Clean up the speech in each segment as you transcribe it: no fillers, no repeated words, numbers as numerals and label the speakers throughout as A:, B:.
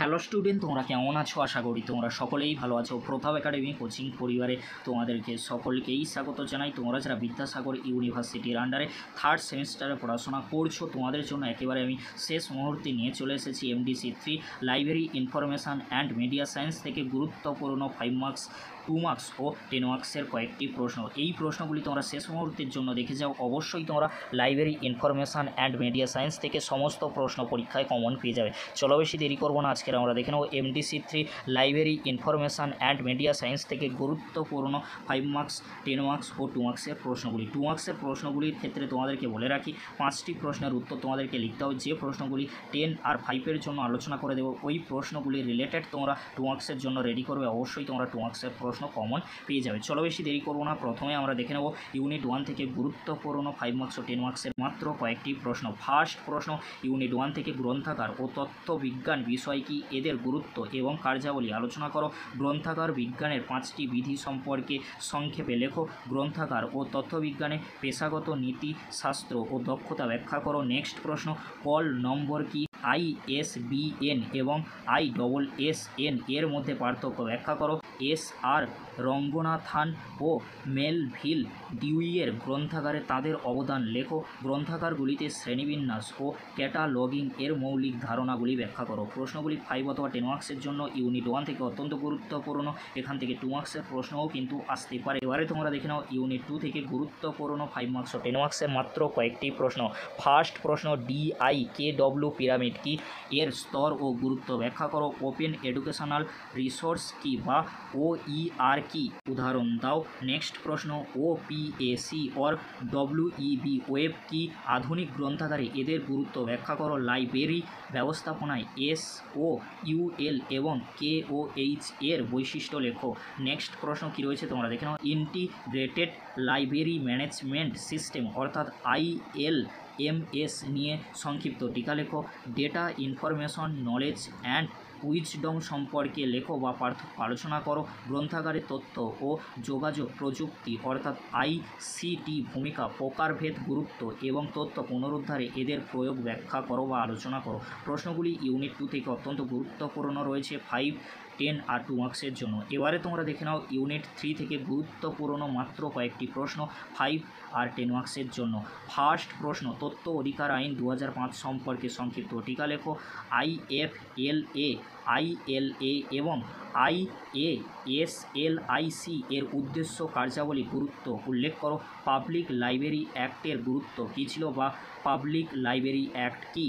A: Hello student, তোমরা কেমন আছো? আশা করি তোমরা সকলেই ভালো আছো। প্রতাপ একাডেমি কোচিং পরিবারে তোমাদেরকে সকলকেই স্বাগত জানাই। তোমরা যারা বিদ্যাসাগর ইউনিভার্সিটির আন্ডারে থার্ড সেমিস্টারে পড়াশোনা করছো, তোমাদের জন্য একেবারে আমি শেষ মুহূর্তে নিয়ে চলে এসেছি MDC3 library information and media science থেকে গুরুত্বপূর্ণ 5 মার্কস, 2 মার্কস ও 10 মার্কসের কয়েকটি প্রশ্ন। এই প্রশ্নগুলি তোমরা শেষ মুহূর্তের জন্য দেখে যাও। অবশ্যই তোমরা library information and media science থেকে সমস্ত প্রশ্ন পরীক্ষায় কমন পেয়ে যাবে। চলো বেশি দেরি করবো না, আজকের আমরা দেখে নেব MDC3 library information and media science থেকে গুরুত্বপূর্ণ 5 মার্কস, 10 মার্কস ও 2 মার্কসের প্রশ্নগুলি। 2 মার্কসের প্রশ্নগুলির ক্ষেত্রে তোমাদেরকে বলে রাখি 5টি প্রশ্নের উত্তর তোমাদেরকে লিখতে হবে। যে প্রশ্নগুলি 10 আর 5-এর জন্য আলোচনা করে দেবো, ওই প্রশ্নগুলি রিলেটেড তোমরা 2 মার্কসের জন্য রেডি করবে। অবশ্যই তোমরা 2 মার্কসের প্রশ্ন কমন পেয়ে যাবে। চলো বেশি দেরি করবো না, প্রথমে আমরা দেখে নেব ইউনিট 1 থেকে গুরুত্বপূর্ণ 5 মার্কস ও 10 মার্কসের মাত্র কয়েকটি প্রশ্ন। ফার্স্ট প্রশ্ন, ইউনিট 1 থেকে গ্রন্থাগার ও তথ্য বিজ্ঞান বিষয় কি, এদের গুরুত্ব এবং কার্যাবলী আলোচনা করো। গ্রন্থাগার বিজ্ঞানের 5টি বিধি সম্পর্কে সংক্ষেপে লেখো। গ্রন্থাগার ও তথ্যবিজ্ঞানে পেশাগত নীতি, শাস্ত্র ও দক্ষতা ব্যাখ্যা করো। নেক্সট প্রশ্ন, কল নম্বর কি, ISBN এবং ISSN এর মধ্যে পার্থক্য ব্যাখ্যা করো। SR রঙ্গনাথান ও মেলভিল ডিউইয়ের গ্রন্থাগারে তাদের অবদান লেখো। গ্রন্থাগারগুলিতে শ্রেণীবিন্যাস ও ক্যাটালগিং এর মৌলিক ধারণাগুলি ব্যাখ্যা করো। প্রশ্নগুলি 5 অথবা 10 মার্কসের জন্য ইউনিট 1 থেকে অত্যন্ত গুরুত্বপূর্ণ। এখান থেকে 2 মার্কসের প্রশ্নও কিন্তু আসতে পারে। এবারে তোমরা দেখে নাও ইউনিট 2 থেকে গুরুত্বপূর্ণ 5 মার্কস ও 10 মার্কসের মাত্র কয়েকটি প্রশ্ন। ফার্স্ট প্রশ্ন, DIKW পিরামিড কি, এর স্তর ও গুরুত্ব ব্যাখ্যা করো। ওপেন এডুকেশনাল রিসোর্স কি বা OER কি, উদাহরণ দাও। নেক্সট প্রশ্ন, OPAC অর WEB ওয়েব কি, আধুনিক গ্রন্থাগারে এদের গুরুত্ব ব্যাখ্যা করো। লাইব্রেরি ব্যবস্থাপনায় SOUL এবং KOH এর বৈশিষ্ট্য লেখো। নেক্সট প্রশ্ন কি রয়েছে তোমরা দেখে নাও। ইন্টিগ্রেটেড লাইব্রেরি ম্যানেজমেন্ট সিস্টেম অর্থাৎ ILMS নিয়ে সংক্ষিপ্ত টিকা লেখো। Data information knowledge and wisdom সম্পর্কে লেখো বা পার্থক্য আলোচনা করো। গ্রন্থাগারে তথ্য ও যোগাযোগ প্রযুক্তি অর্থাৎ ICT ভূমিকা, প্রকারভেদ, গুরুত্ব এবং তথ্য পুনরুদ্ধারে এদের প্রয়োগ ব্যাখ্যা করো বা আলোচনা করো। প্রশ্নগুলি ইউনিট 2 থেকে অত্যন্ত গুরুত্বপূর্ণ রয়েছে 5, 10 আর 2 মার্কসের জন্য। এবারে তোমরা দেখে নাও ইউনিট 3 থেকে গুরুত্বপূর্ণ মাত্র কয়েকটি প্রশ্ন 5 আর 10 মার্কসের জন্য। ফার্স্ট প্রশ্ন, তথ্য অধিকার আইন 2005 সম্পর্কে সংক্ষিপ্ত টিকা লেখো। IFLA, ILA এবং IASLIC এর উদ্দেশ্য, কার্যাবলী, গুরুত্ব উল্লেখ করো। পাবলিক লাইব্রেরি অ্যাক্টের গুরুত্ব কী ছিল বা পাবলিক লাইব্রেরি অ্যাক্ট কি,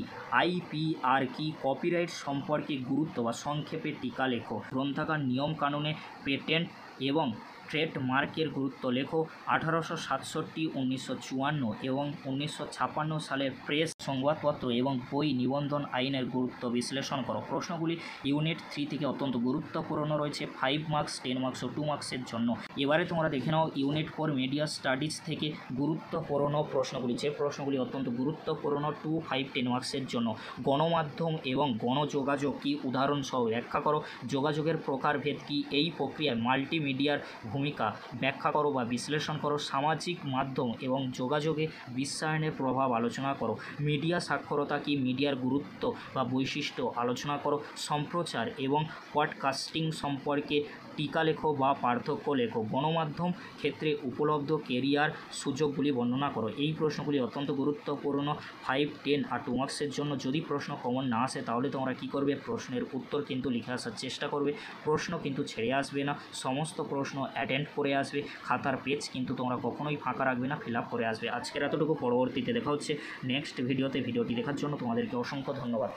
A: IPR কি, কপিরাইট সম্পর্কে গুরুত্ব বা সংক্ষেপে টিকা লেখো। গ্রন্থাগার নিয়ম কানুনে পেটেন্ট এবং ট্রেডমার্কের গুরুত্ব লেখো। 1867, 1954 এবং 1956 সালের প্রেস, সংবাদপত্র এবং বই নিবন্ধন আইনের গুরুত্ব বিশ্লেষণ করো। প্রশ্নগুলি ইউনিট 3 থেকে অত্যন্ত গুরুত্বপূর্ণ রয়েছে 5 মার্কস, 10 মার্কস ও 2 মার্কসের জন্য। এবারে তোমরা দেখে নাও ইউনিট 4 মিডিয়া স্টাডিজ থেকে গুরুত্বপূর্ণ প্রশ্নগুলি। যে প্রশ্নগুলি অত্যন্ত গুরুত্বপূর্ণ 2, 5, 10 মার্কসের জন্য। গণমাধ্যম এবং গণযোগাযোগ কি, উদাহরণসহ ব্যাখ্যা করো। যোগাযোগের প্রকারভেদ কি, এই প্রক্রিয়ায় মাল্টিমিডিয়ার ভূমিকা ব্যাখ্যা করো বা বিশ্লেষণ করো। সামাজিক মাধ্যম এবং যোগাযোগে বিশ্বায়নের প্রভাব আলোচনা করো। মিডিয়া সাক্ষরতা কি, মিডিয়ার গুরুত্ব বা বৈশিষ্ট্য আলোচনা করো। সম্প্রচার এবং পডকাস্টিং সম্পর্কে টিকা লেখো বা পার্থক্য লেখো। গণমাধ্যম ক্ষেত্রে উপলব্ধ কেরিয়ার সুযোগগুলি বর্ণনা করো। এই প্রশ্নগুলি অত্যন্ত গুরুত্বপূর্ণ 5, 10 আর 2 মার্কসের জন্য। যদি প্রশ্ন কমন না আসে তাহলে তোমরা কী করবে, প্রশ্নের উত্তর কিন্তু লিখে আসার চেষ্টা করবে। প্রশ্ন কিন্তু ছেড়ে আসবে না, সমস্ত প্রশ্ন অ্যাটেন্ড করে আসবে। খাতার পেজ কিন্তু তোমরা কখনোই ফাঁকা রাখবে না, ফিল আপ করে আসবে। আজকের এতটুকু, পরবর্তীতে দেখা হচ্ছে নেক্সট ভিডিওতে। ভিডিওটি দেখার জন্য তোমাদেরকে অসংখ্য ধন্যবাদ।